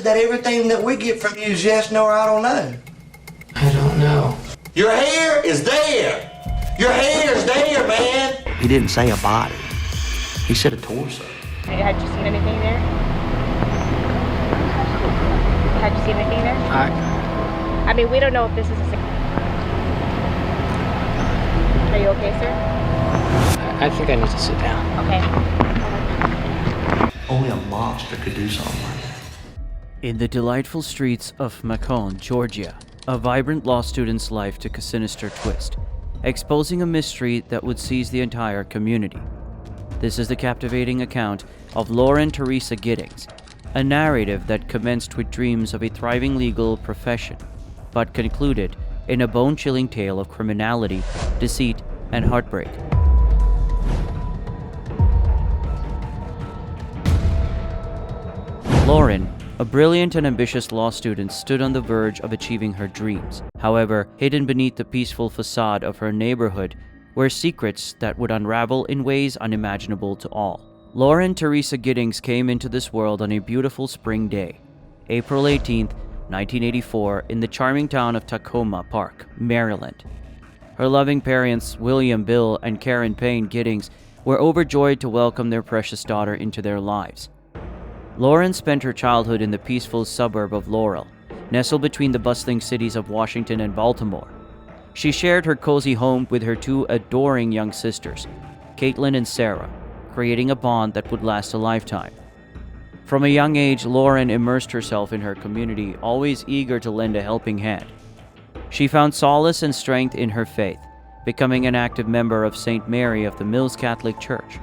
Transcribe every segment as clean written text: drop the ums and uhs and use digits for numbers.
that everything that we get from you is yes, no, or I don't know? I don't know. Your hair is there. Your hair is there, man. He didn't say a body. He said a torso. Had you seen anything there? Had you seen anything there? I mean, we don't know if this is a... Are you okay, sir? I think I need to sit down. Okay. Only a monster could do something like that. In the delightful streets of Macon, Georgia, a vibrant law student's life took a sinister twist, exposing a mystery that would seize the entire community. This is the captivating account of Lauren Teresa Giddings, a narrative that commenced with dreams of a thriving legal profession, but concluded in a bone-chilling tale of criminality, deceit, and heartbreak. Lauren, a brilliant and ambitious law student, stood on the verge of achieving her dreams. However, hidden beneath the peaceful facade of her neighborhood were secrets that would unravel in ways unimaginable to all. Lauren Teresa Giddings came into this world on a beautiful spring day, April 18, 1984, in the charming town of Tacoma Park, Maryland. Her loving parents, William Bill and Karen Payne Giddings, were overjoyed to welcome their precious daughter into their lives. Lauren spent her childhood in the peaceful suburb of Laurel, nestled between the bustling cities of Washington and Baltimore. She shared her cozy home with her two adoring young sisters, Caitlin and Sarah, creating a bond that would last a lifetime. From a young age, Lauren immersed herself in her community, always eager to lend a helping hand. She found solace and strength in her faith, becoming an active member of St. Mary of the Mills Catholic Church.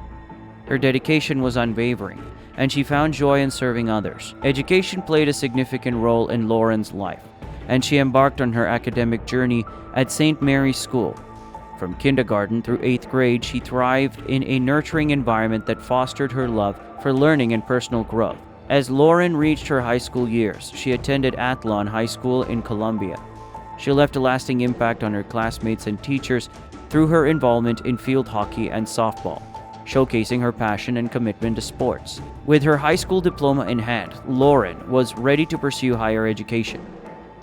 Her dedication was unwavering, and she found joy in serving others. Education played a significant role in Lauren's life, and she embarked on her academic journey at St. Mary's School. From kindergarten through 8th grade, she thrived in a nurturing environment that fostered her love for learning and personal growth. As Lauren reached her high school years, she attended Athlon High School in Columbia. She left a lasting impact on her classmates and teachers through her involvement in field hockey and softball, showcasing her passion and commitment to sports. With her high school diploma in hand, Lauren was ready to pursue higher education.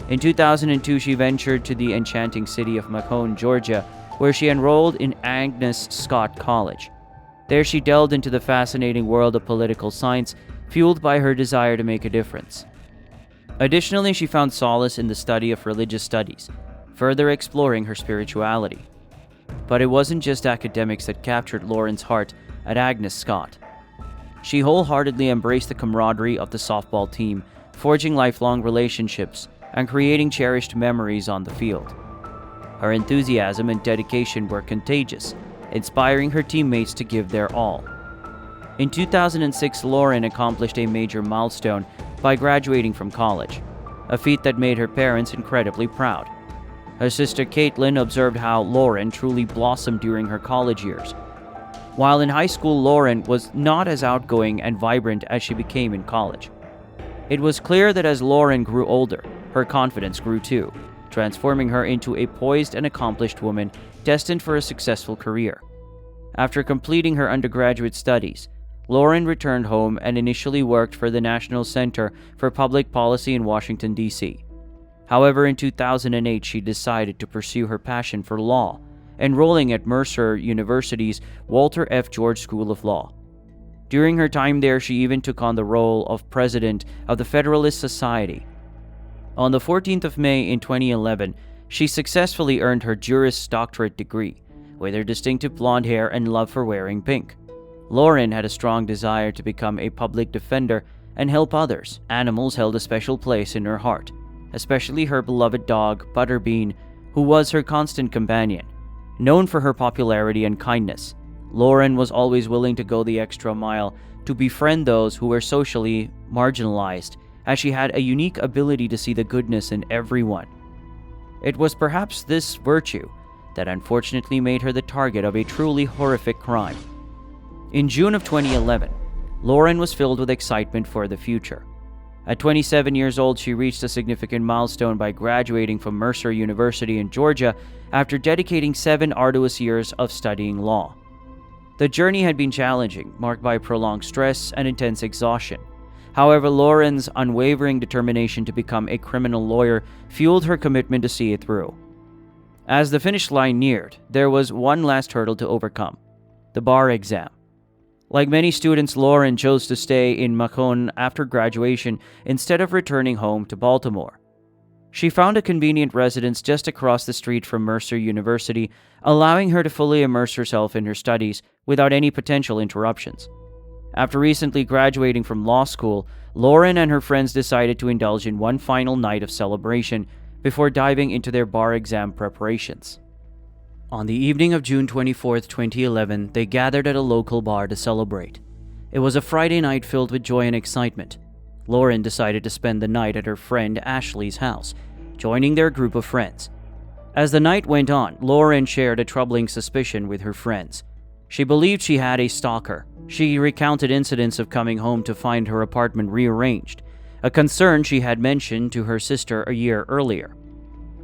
In 2002, she ventured to the enchanting city of Macon, Georgia, where she enrolled in Agnes Scott College. There she delved into the fascinating world of political science, fueled by her desire to make a difference. Additionally, she found solace in the study of religious studies, further exploring her spirituality. But it wasn't just academics that captured Lauren's heart at Agnes Scott. She wholeheartedly embraced the camaraderie of the softball team, forging lifelong relationships and creating cherished memories on the field. Her enthusiasm and dedication were contagious, inspiring her teammates to give their all. In 2006, Lauren accomplished a major milestone by graduating from college, a feat that made her parents incredibly proud. Her sister Caitlin observed how Lauren truly blossomed during her college years. While in high school, Lauren was not as outgoing and vibrant as she became in college. It was clear that as Lauren grew older, her confidence grew too, transforming her into a poised and accomplished woman destined for a successful career. After completing her undergraduate studies, Lauren returned home and initially worked for the National Center for Public Policy in Washington, D.C. However, in 2008, she decided to pursue her passion for law, enrolling at Mercer University's Walter F. George School of Law. During her time there, she even took on the role of president of the Federalist Society. On the 14th of May in 2011, she successfully earned her Juris Doctorate degree, with her distinctive blonde hair and love for wearing pink. Lauren had a strong desire to become a public defender and help others. Animals held a special place in her heart, especially her beloved dog, Butterbean, who was her constant companion. Known for her popularity and kindness, Lauren was always willing to go the extra mile to befriend those who were socially marginalized, as she had a unique ability to see the goodness in everyone. It was perhaps this virtue that unfortunately made her the target of a truly horrific crime. In June of 2011, Lauren was filled with excitement for the future. At 27 years old, she reached a significant milestone by graduating from Mercer University in Georgia after dedicating 7 arduous years of studying law. The journey had been challenging, marked by prolonged stress and intense exhaustion. However, Lauren's unwavering determination to become a criminal lawyer fueled her commitment to see it through. As the finish line neared, there was one last hurdle to overcome: the bar exam. Like many students, Lauren chose to stay in Macon after graduation instead of returning home to Baltimore. She found a convenient residence just across the street from Mercer University, allowing her to fully immerse herself in her studies without any potential interruptions. After recently graduating from law school, Lauren and her friends decided to indulge in one final night of celebration before diving into their bar exam preparations. On the evening of June 24, 2011, they gathered at a local bar to celebrate. It was a Friday night filled with joy and excitement. Lauren decided to spend the night at her friend Ashley's house, joining their group of friends. As the night went on, Lauren shared a troubling suspicion with her friends. She believed she had a stalker. She recounted incidents of coming home to find her apartment rearranged, a concern she had mentioned to her sister a year earlier.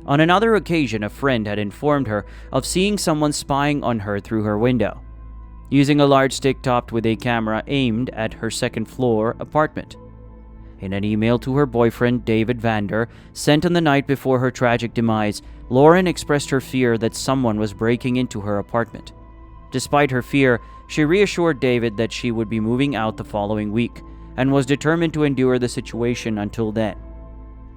On another occasion, a friend had informed her of seeing someone spying on her through her window, using a large stick topped with a camera aimed at her second-floor apartment. In an email to her boyfriend, David Vander, sent on the night before her tragic demise, Lauren expressed her fear that someone was breaking into her apartment. Despite her fear, she reassured David that she would be moving out the following week and was determined to endure the situation until then.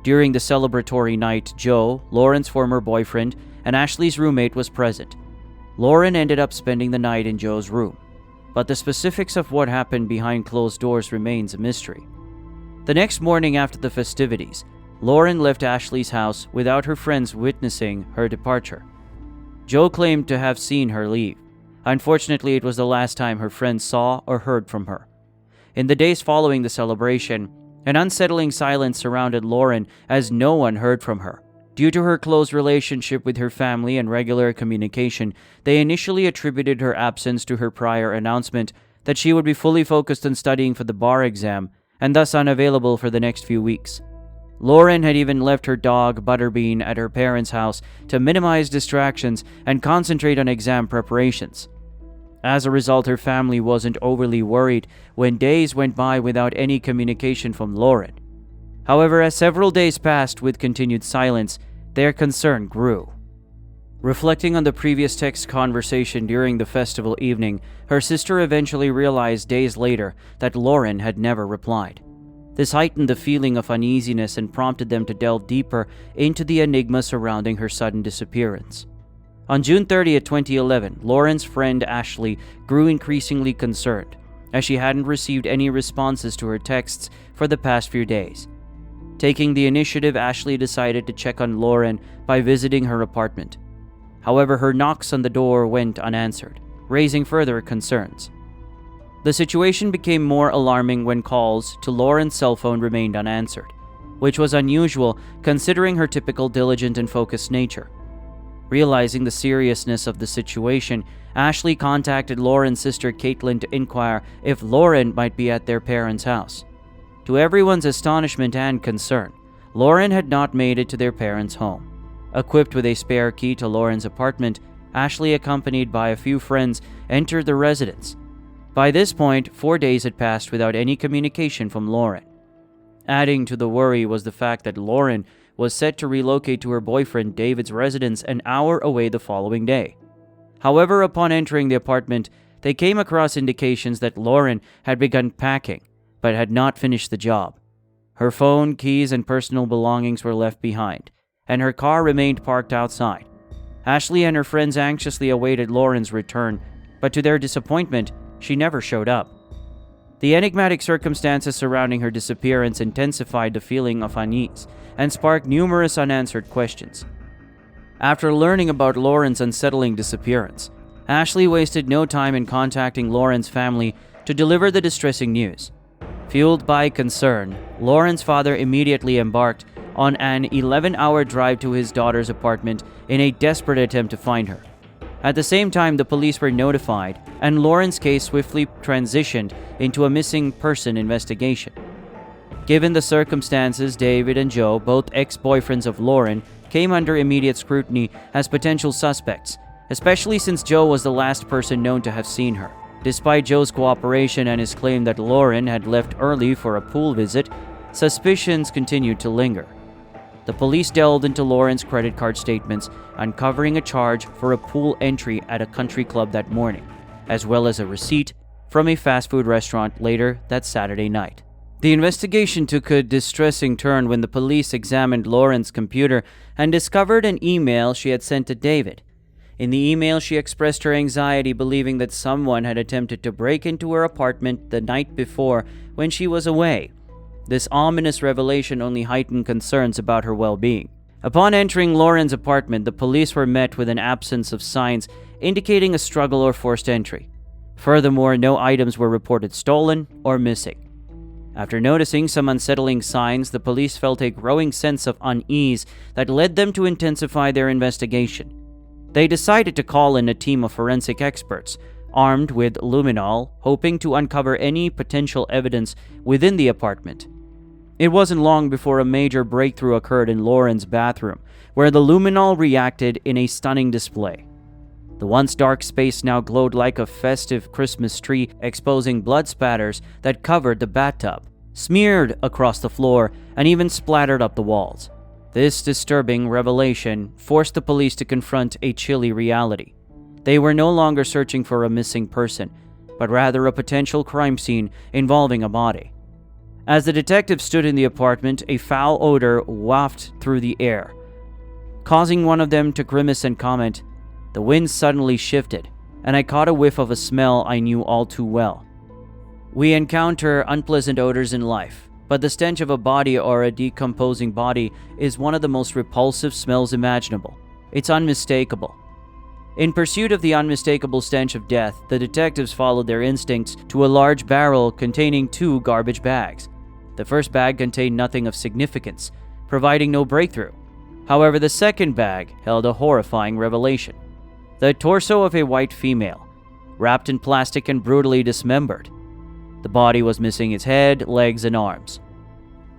During the celebratory night, Joe, Lauren's former boyfriend, and Ashley's roommate was present. Lauren ended up spending the night in Joe's room, but the specifics of what happened behind closed doors remains a mystery. The next morning after the festivities, Lauren left Ashley's house without her friends witnessing her departure. Joe claimed to have seen her leave. Unfortunately, it was the last time her friends saw or heard from her. In the days following the celebration, an unsettling silence surrounded Lauren as no one heard from her. Due to her close relationship with her family and regular communication, they initially attributed her absence to her prior announcement that she would be fully focused on studying for the bar exam and thus unavailable for the next few weeks. Lauren had even left her dog, Butterbean, at her parents' house to minimize distractions and concentrate on exam preparations. As a result, her family wasn't overly worried when days went by without any communication from Lauren. However, as several days passed with continued silence, their concern grew. Reflecting on the previous text conversation during the festival evening, her sister eventually realized days later that Lauren had never replied. This heightened the feeling of uneasiness and prompted them to delve deeper into the enigma surrounding her sudden disappearance. On June 30, 2011, Lauren's friend Ashley grew increasingly concerned, as she hadn't received any responses to her texts for the past few days. Taking the initiative, Ashley decided to check on Lauren by visiting her apartment. However, her knocks on the door went unanswered, raising further concerns. The situation became more alarming when calls to Lauren's cell phone remained unanswered, which was unusual considering her typical diligent and focused nature. Realizing the seriousness of the situation, Ashley contacted Lauren's sister Caitlin to inquire if Lauren might be at their parents' house. To everyone's astonishment and concern, Lauren had not made it to their parents' home. Equipped with a spare key to Lauren's apartment, Ashley, accompanied by a few friends, entered the residence. By this point, 4 days had passed without any communication from Lauren. Adding to the worry was the fact that Lauren was set to relocate to her boyfriend David's residence an hour away the following day. However, upon entering the apartment, they came across indications that Lauren had begun packing, but had not finished the job. Her phone, keys, and personal belongings were left behind, and her car remained parked outside. Ashley and her friends anxiously awaited Lauren's return, but to their disappointment, she never showed up. The enigmatic circumstances surrounding her disappearance intensified the feeling of unease and sparked numerous unanswered questions. After learning about Lauren's unsettling disappearance, Ashley wasted no time in contacting Lauren's family to deliver the distressing news. Fueled by concern, Lauren's father immediately embarked on an 11-hour drive to his daughter's apartment in a desperate attempt to find her. At the same time, the police were notified, and Lauren's case swiftly transitioned into a missing person investigation. Given the circumstances, David and Joe, both ex-boyfriends of Lauren, came under immediate scrutiny as potential suspects, especially since Joe was the last person known to have seen her. Despite Joe's cooperation and his claim that Lauren had left early for a pool visit, suspicions continued to linger. The police delved into Lauren's credit card statements, uncovering a charge for a pool entry at a country club that morning, as well as a receipt from a fast food restaurant later that Saturday night. The investigation took a distressing turn when the police examined Lauren's computer and discovered an email she had sent to David. In the email, she expressed her anxiety, believing that someone had attempted to break into her apartment the night before when she was away. This ominous revelation only heightened concerns about her well-being. Upon entering Lauren's apartment, the police were met with an absence of signs indicating a struggle or forced entry. Furthermore, no items were reported stolen or missing. After noticing some unsettling signs, the police felt a growing sense of unease that led them to intensify their investigation. They decided to call in a team of forensic experts, armed with luminol, hoping to uncover any potential evidence within the apartment. It wasn't long before a major breakthrough occurred in Lauren's bathroom, where the luminol reacted in a stunning display. The once dark space now glowed like a festive Christmas tree, exposing blood spatters that covered the bathtub, smeared across the floor, and even splattered up the walls. This disturbing revelation forced the police to confront a chilly reality. They were no longer searching for a missing person, but rather a potential crime scene involving a body. As the detectives stood in the apartment, a foul odor wafted through the air, causing one of them to grimace and comment, "The wind suddenly shifted, and I caught a whiff of a smell I knew all too well." We encounter unpleasant odors in life, but the stench of a body or a decomposing body is one of the most repulsive smells imaginable. It's unmistakable. In pursuit of the unmistakable stench of death, the detectives followed their instincts to a large barrel containing 2 garbage bags. The first bag contained nothing of significance, providing no breakthrough. However, the second bag held a horrifying revelation. The torso of a white female, wrapped in plastic and brutally dismembered. The body was missing its head, legs, and arms.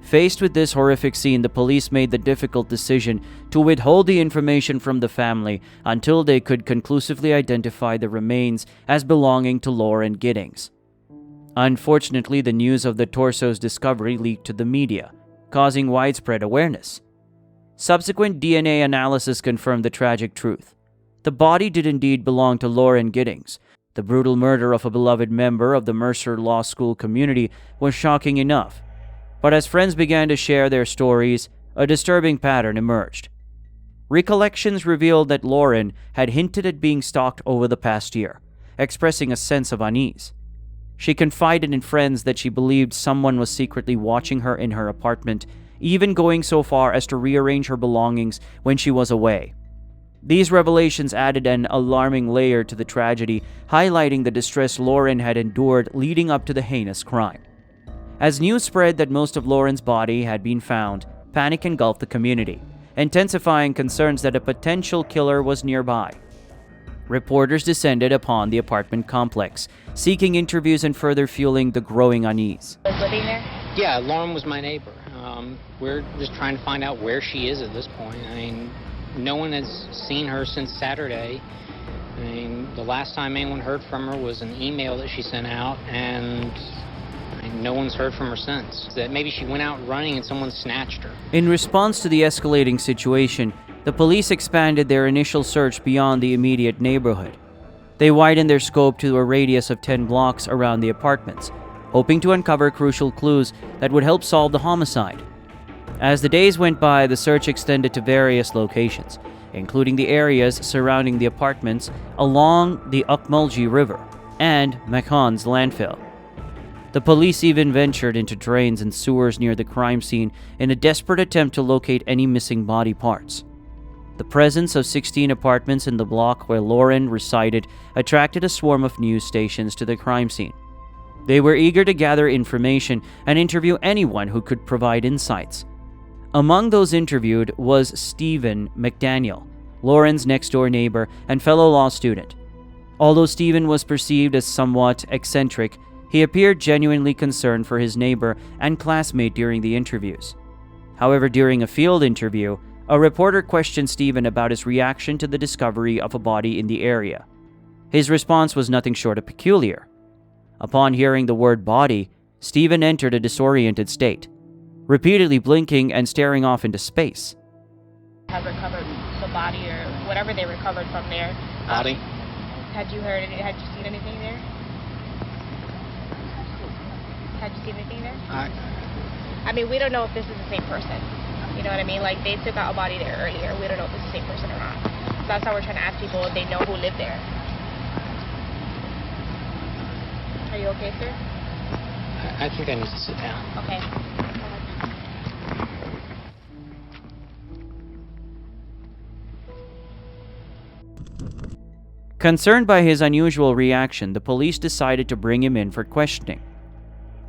Faced with this horrific scene, the police made the difficult decision to withhold the information from the family until they could conclusively identify the remains as belonging to Lauren Giddings. Unfortunately, the news of the torso's discovery leaked to the media, causing widespread awareness. Subsequent DNA analysis confirmed the tragic truth. The body did indeed belong to Lauren Giddings. The brutal murder of a beloved member of the Mercer Law School community was shocking enough. But as friends began to share their stories, a disturbing pattern emerged. Recollections revealed that Lauren had hinted at being stalked over the past year, expressing a sense of unease. She confided in friends that she believed someone was secretly watching her in her apartment, even going so far as to rearrange her belongings when she was away. These revelations added an alarming layer to the tragedy, highlighting the distress Lauren had endured leading up to the heinous crime. As news spread that most of Lauren's body had been found, panic engulfed the community, intensifying concerns that a potential killer was nearby. Reporters descended upon the apartment complex, seeking interviews and further fueling the growing unease. Was living there? Yeah, Lauren was my neighbor. We're just trying to find out where she is at this point. I mean, no one has seen her since Saturday. I mean, the last time anyone heard from her was an email that she sent out, and no one's heard from her since. That maybe she went out running and someone snatched her. In response to the escalating situation, the police expanded their initial search beyond the immediate neighborhood. They widened their scope to a radius of 10 blocks around the apartments, hoping to uncover crucial clues that would help solve the homicide. As the days went by, the search extended to various locations, including the areas surrounding the apartments along the Ukmulgee River and Machan's landfill. The police even ventured into drains and sewers near the crime scene in a desperate attempt to locate any missing body parts. The presence of 16 apartments in the block where Lauren resided attracted a swarm of news stations to the crime scene. They were eager to gather information and interview anyone who could provide insights. Among those interviewed was Stephen McDaniel, Lauren's next-door neighbor and fellow law student. Although Stephen was perceived as somewhat eccentric, he appeared genuinely concerned for his neighbor and classmate during the interviews. However, during a field interview, a reporter questioned Stephen about his reaction to the discovery of a body in the area. His response was nothing short of peculiar. Upon hearing the word body, Stephen entered a disoriented state, repeatedly blinking and staring off into space. Have recovered the body or whatever they recovered from there. Body? Had you heard it? Had you seen anything there? Had you seen anything there? I mean, we don't know if this is the same person. You know what I mean? Like, they took out a body there earlier. We don't know if it's the same person or not. So that's how we're trying to ask people if they know who lived there. Are you okay, sir? I think I need to sit down. Okay. Concerned by his unusual reaction, the police decided to bring him in for questioning.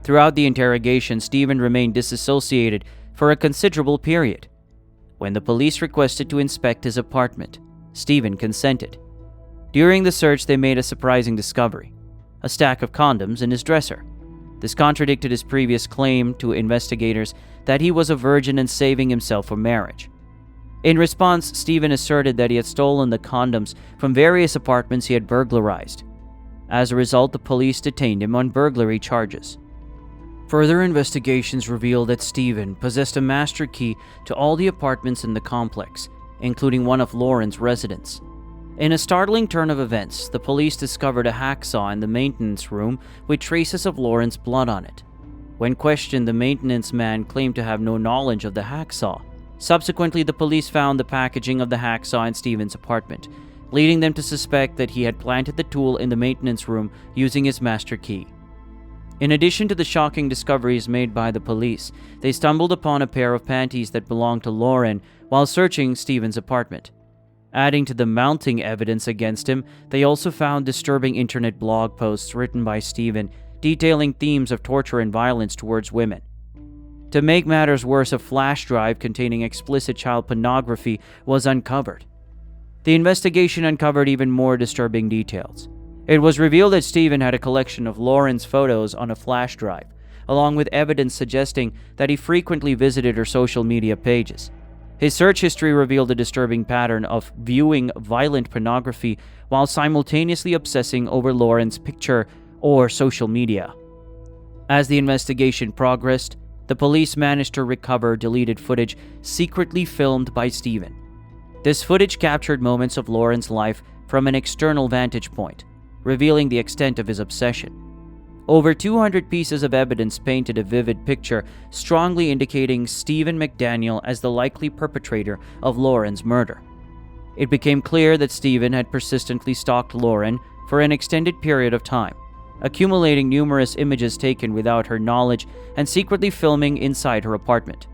Throughout the interrogation, Stephen remained disassociated for a considerable period. When the police requested to inspect his apartment, Stephen consented. During the search, they made a surprising discovery: a stack of condoms in his dresser. This contradicted his previous claim to investigators that he was a virgin and saving himself for marriage. In response, Stephen asserted that he had stolen the condoms from various apartments he had burglarized. As a result, the police detained him on burglary charges. Further investigations revealed that Stephen possessed a master key to all the apartments in the complex, including one of Lauren's residence. In a startling turn of events, the police discovered a hacksaw in the maintenance room with traces of Lauren's blood on it. When questioned, the maintenance man claimed to have no knowledge of the hacksaw. Subsequently, the police found the packaging of the hacksaw in Stephen's apartment, leading them to suspect that he had planted the tool in the maintenance room using his master key. In addition to the shocking discoveries made by the police, they stumbled upon a pair of panties that belonged to Lauren while searching Stephen's apartment. Adding to the mounting evidence against him, they also found disturbing internet blog posts written by Stephen detailing themes of torture and violence towards women. To make matters worse, a flash drive containing explicit child pornography was uncovered. The investigation uncovered even more disturbing details. It was revealed that Stephen had a collection of Lauren's photos on a flash drive, along with evidence suggesting that he frequently visited her social media pages. His search history revealed a disturbing pattern of viewing violent pornography while simultaneously obsessing over Lauren's picture or social media. As the investigation progressed, the police managed to recover deleted footage secretly filmed by Stephen. This footage captured moments of Lauren's life from an external vantage point, revealing the extent of his obsession. Over 200 pieces of evidence painted a vivid picture, strongly indicating Stephen McDaniel as the likely perpetrator of Lauren's murder. It became clear that Stephen had persistently stalked Lauren for an extended period of time, accumulating numerous images taken without her knowledge and secretly filming inside her apartment.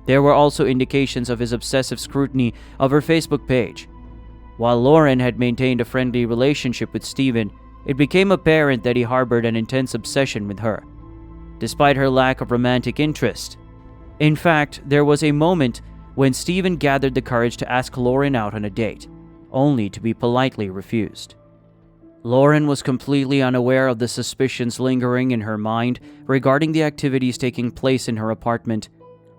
There were also indications of his obsessive scrutiny of her Facebook page. While Lauren had maintained a friendly relationship with Stephen, it became apparent that he harbored an intense obsession with her, despite her lack of romantic interest. In fact, there was a moment when Stephen gathered the courage to ask Lauren out on a date, only to be politely refused. Lauren was completely unaware of the suspicions lingering in her mind regarding the activities taking place in her apartment.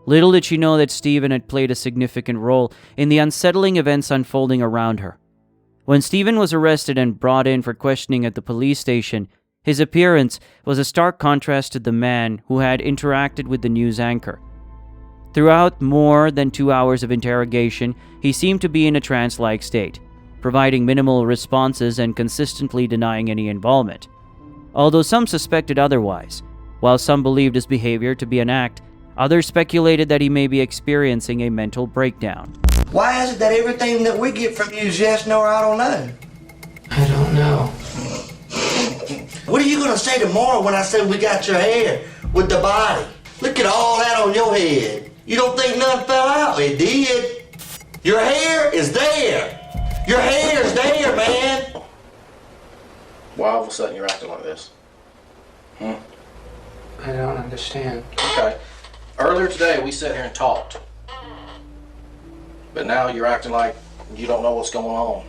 Little did she know that Stephen had played a significant role in the unsettling events unfolding around her. When Stephen was arrested and brought in for questioning at the police station, his appearance was a stark contrast to the man who had interacted with the news anchor. Throughout more than 2 hours of interrogation, he seemed to be in a trance-like state, providing minimal responses and consistently denying any involvement. Although some suspected otherwise, while some believed his behavior to be an act, others speculated that he may be experiencing a mental breakdown. Why is it that everything that we get from you is yes, no, or I don't know? I don't know. What are you gonna say tomorrow when I say we got your hair with the body? Look at all that on your head. You don't think nothing fell out? It did. Your hair is there. Your hair is there, man. Why all of a sudden you're acting like this? I don't understand. Okay. Earlier today we sat here and talked. But now you're acting like you don't know what's going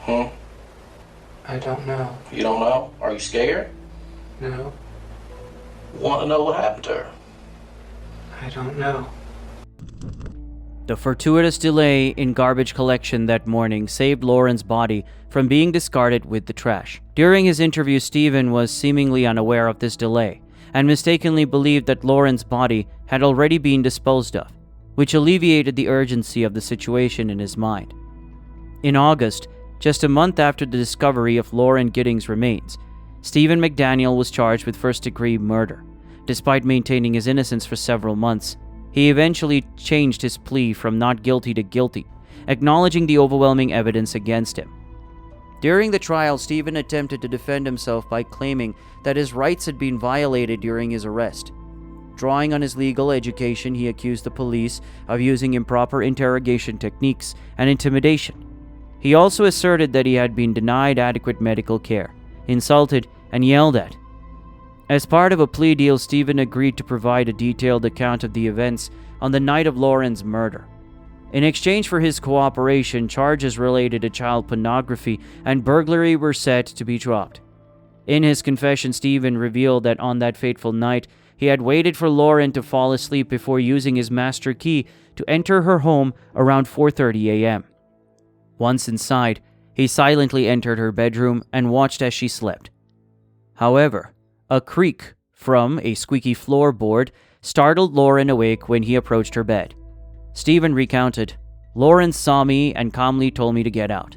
on. I don't know. You don't know? Are you scared? No, Want to know what happened to her? I don't know. The fortuitous delay in garbage collection that morning saved Lauren's body from being discarded with the trash. During his interview, Stephen was seemingly unaware of this delay and mistakenly believed that Lauren's body had already been disposed of, which alleviated the urgency of the situation in his mind. In August, just a month after the discovery of Lauren Giddings' remains, Stephen McDaniel was charged with first-degree murder. Despite maintaining his innocence for several months, he eventually changed his plea from not guilty to guilty, acknowledging the overwhelming evidence against him. During the trial, Stephen attempted to defend himself by claiming that his rights had been violated during his arrest. Drawing on his legal education, he accused the police of using improper interrogation techniques and intimidation. He also asserted that he had been denied adequate medical care, insulted, and yelled at. As part of a plea deal, Stephen agreed to provide a detailed account of the events on the night of Lauren's murder. In exchange for his cooperation, charges related to child pornography and burglary were set to be dropped. In his confession, Stephen revealed that on that fateful night, he had waited for Lauren to fall asleep before using his master key to enter her home around 4:30 a.m. Once inside, he silently entered her bedroom and watched as she slept. However, a creak from a squeaky floorboard startled Lauren awake when he approached her bed. Stephen recounted, "Lauren saw me and calmly told me to get out."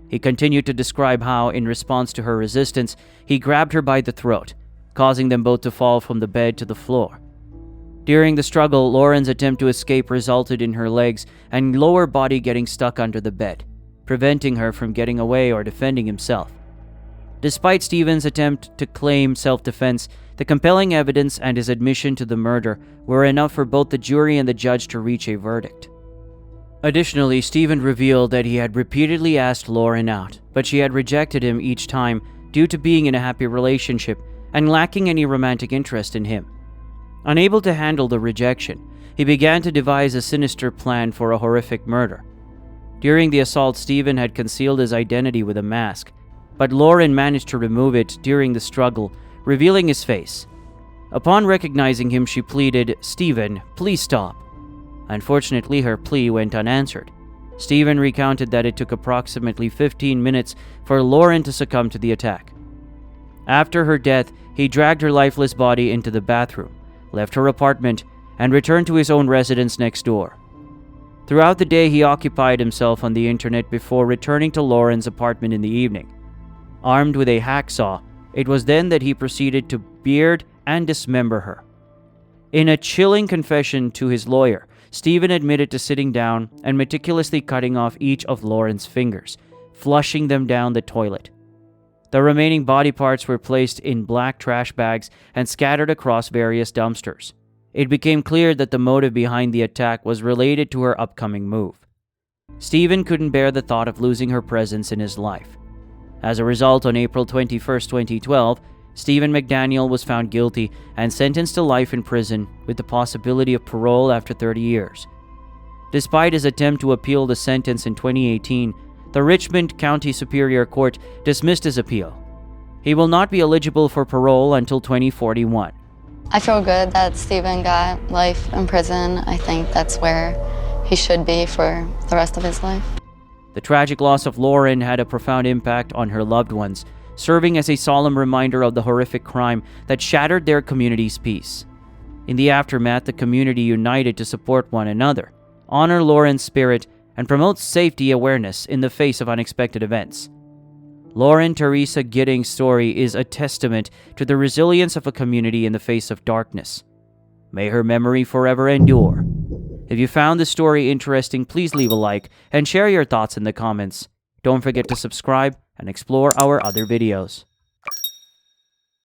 He continued to describe how, in response to her resistance, he grabbed her by the throat, causing them both to fall from the bed to the floor. During the struggle, Lauren's attempt to escape resulted in her legs and lower body getting stuck under the bed, preventing her from getting away or defending himself. Despite Stephen's attempt to claim self-defense, the compelling evidence and his admission to the murder were enough for both the jury and the judge to reach a verdict. Additionally, Stephen revealed that he had repeatedly asked Lauren out, but she had rejected him each time due to being in a happy relationship and lacking any romantic interest in him. Unable to handle the rejection, he began to devise a sinister plan for a horrific murder. During the assault, Stephen had concealed his identity with a mask, but Lauren managed to remove it during the struggle, revealing his face. Upon recognizing him, she pleaded, "Stephen, please stop." Unfortunately, her plea went unanswered. Stephen recounted that it took approximately 15 minutes for Lauren to succumb to the attack. After her death, he dragged her lifeless body into the bathroom, left her apartment, and returned to his own residence next door. Throughout the day, he occupied himself on the internet before returning to Lauren's apartment in the evening. Armed with a hacksaw, it was then that he proceeded to beard and dismember her. In a chilling confession to his lawyer, Stephen admitted to sitting down and meticulously cutting off each of Lauren's fingers, flushing them down the toilet. The remaining body parts were placed in black trash bags and scattered across various dumpsters. It became clear that the motive behind the attack was related to her upcoming move. Stephen couldn't bear the thought of losing her presence in his life. As a result, on April 21, 2012, Stephen McDaniel was found guilty and sentenced to life in prison with the possibility of parole after 30 years. Despite his attempt to appeal the sentence in 2018, the Richmond County Superior Court dismissed his appeal. He will not be eligible for parole until 2041. I feel good that Stephen got life in prison. I think that's where he should be for the rest of his life. The tragic loss of Lauren had a profound impact on her loved ones, serving as a solemn reminder of the horrific crime that shattered their community's peace. In the aftermath, the community united to support one another, honor Lauren's spirit, and promote safety awareness in the face of unexpected events. Lauren Teresa Giddings' story is a testament to the resilience of a community in the face of darkness. May her memory forever endure. If you found this story interesting, please leave a like and share your thoughts in the comments. Don't forget to subscribe and explore our other videos.